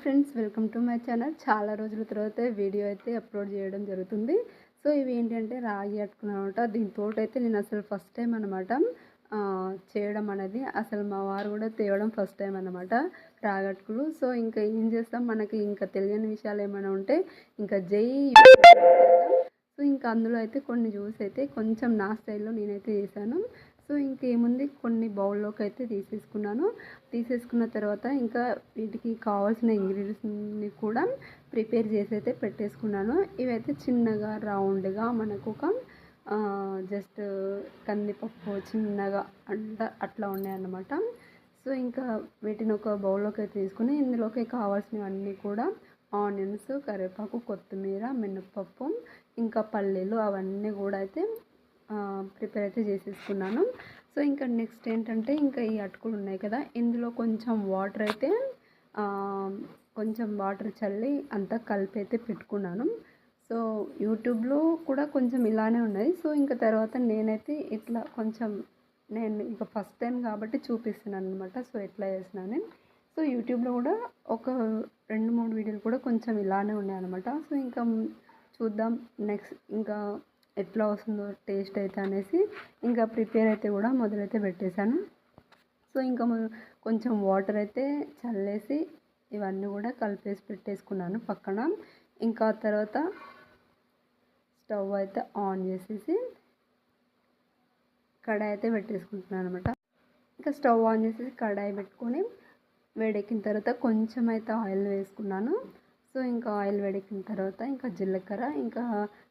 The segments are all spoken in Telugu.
Friends, welcome to my channel. చాలా రోజుల తర్వాత వీడియో అయితే అప్లోడ్ చేయడం జరుగుతుంది. సో ఇవి ఏంటంటే రాగి అటుకులు అనమాట. దీంతోటైతే నేను అసలు ఫస్ట్ టైం అనమాట చేయడం అనేది. అసలు మా వారు కూడా తేవడం ఫస్ట్ టైం అనమాట రాగి అటుకులు. సో ఇంకా ఏం చేస్తాం, మనకి ఇంకా తెలియని విషయాలు ఏమైనా ఉంటే ఇంకా జై సో ఇంకా అందులో అయితే కొన్ని జ్యూస్ అయితే కొంచెం నా స్టైల్లో నేనైతే చేశాను. సో ఇంకేముంది, కొన్ని బౌల్లోకి అయితే తీసేసుకున్న తర్వాత ఇంకా వీటికి కావాల్సిన ఇంగ్రీడియంట్స్ని కూడా ప్రిపేర్ చేసి అయితే పెట్టేసుకున్నాను. ఇవైతే చిన్నగా రౌండ్గా మనకు ఒక జస్ట్ కందిపప్పు చిన్నగా అట్లా ఉన్నాయన్నమాట. సో ఇంకా వీటిని ఒక బౌల్లోకి అయితే తీసుకుని ఇందులోకి కావాల్సినవన్నీ కూడా ఆనియన్స్, కరివేపాకు, కొత్తిమీర, మినపప్పు, ఇంకా పల్లీలు అవన్నీ కూడా అయితే ప్రిపేర్ అయితే చేసేసుకున్నాను. సో ఇంకా నెక్స్ట్ ఏంటంటే, ఇంకా ఈ అటుకులు ఉన్నాయి కదా, ఇందులో కొంచెం వాటర్ అయితే కొంచెం వాటర్ చల్లి అంతా కలిపి అయితే పెట్టుకున్నాను. సో యూట్యూబ్లో కూడా కొంచెం ఇలానే ఉన్నాయి. సో ఇంకా తర్వాత నేనైతే ఇట్లా కొంచెం నేను ఇంకా ఫస్ట్ టైం కాబట్టి చూపిస్తున్నాను అనమాట. సో ఎట్లా చేసినాను. సో యూట్యూబ్లో కూడా ఒక 2-3 వీడియోలు కూడా కొంచెం ఇలానే ఉన్నాయన్నమాట. సో ఇంకా చూద్దాం నెక్స్ట్ ఇంకా ఎట్లా వస్తుందో టేస్ట్ అయితే అనేసి ఇంకా ప్రిపేర్ అయితే కూడా మొదలైతే పెట్టేశాను. సో ఇంకా కొంచెం వాటర్ అయితే చల్లేసి ఇవన్నీ కూడా కలిపేసి పెట్టేసుకున్నాను పక్కన. ఇంకా తర్వాత స్టవ్ అయితే ఆన్ చేసేసి కడాయి అయితే పెట్టేసుకుంటున్నాను అనమాట. ఇంకా స్టవ్ ఆన్ చేసేసి కడాయి పెట్టుకొని వేడెక్కిన తర్వాత కొంచెం అయితే ఆయిల్ వేసుకున్నాను. సో ఇంకా ఆయిల్ వేడెక్కిన తర్వాత ఇంకా జీలకర్ర, ఇంకా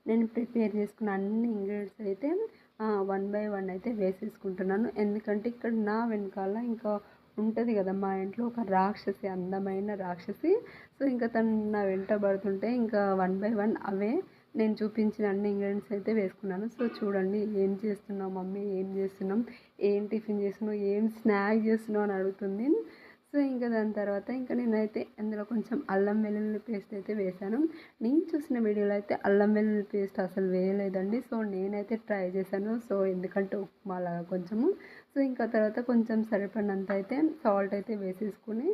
నేను ప్రిపేర్ చేసుకున్న అన్ని ఇంగ్రీడియంట్స్ అయితే 1 బై 1 అయితే వేసేసుకుంటున్నాను. ఎందుకంటే ఇక్కడ నా వెనకాల ఇంకా ఉంటుంది కదా మా ఇంట్లో ఒక రాక్షసి, అందమైన రాక్షసి. సో ఇంకా తను నా వెంట పడుతుంటే ఇంకా 1 బై 1 అవే నేను చూపించిన అన్ని ఇంగ్రీడియంట్స్ అయితే వేసుకున్నాను. సో చూడండి, ఏం చేస్తున్నావు మమ్మీ, ఏం చేస్తున్నాం, ఏం టిఫిన్ చేస్తున్నావు, ఏం స్నాక్ చేస్తున్నావు అని అడుగుతుంది. సో ఇంకా దాని తర్వాత ఇంకా నేనైతే అందులో కొంచెం అల్లం వెల్లుల్లి పేస్ట్ అయితే వేసాను. నేను చూసిన వీడియోలో అయితే అల్లం వెల్లుల్లి పేస్ట్ అసలు వేయలేదండి. సో నేనైతే ట్రై చేశాను. సో ఎందుకంటే ఉప్మాలాగా కొంచెము. సో ఇంకా తర్వాత కొంచెం సరిపడినంత అయితే సాల్ట్ అయితే వేసేసుకుని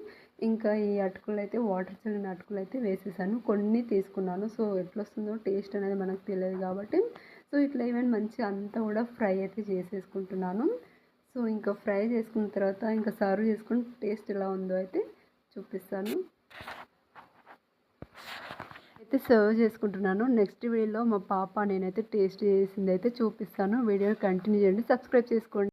ఇంకా ఈ అటుకులు అయితే వాటర్ చల్లిన అటుకులు అయితే వేసేసాను. కొన్ని తీసుకున్నాను. సో ఎట్లా వస్తుందో టేస్ట్ అనేది మనకు తెలియదు కాబట్టి సో ఇట్లా ఈవెన్ మంచిగా అంతా కూడా ఫ్రై అయితే చేసేసుకుంటున్నాను. సో ఇంకా ఫ్రై చేసుకున్న తర్వాత ఇంకా సర్వ్ చేసుకుని టేస్ట్ ఎలా ఉందో అయితే చూపిస్తాను. అయితే సర్వ్ చేసుకుంటున్నాను. నెక్స్ట్ వీడియోలో మా పాప నేనైతే టేస్ట్ చేసింది అయితే చూపిస్తాను. వీడియోని కంటిన్యూ చేయండి, సబ్స్క్రైబ్ చేసుకోండి.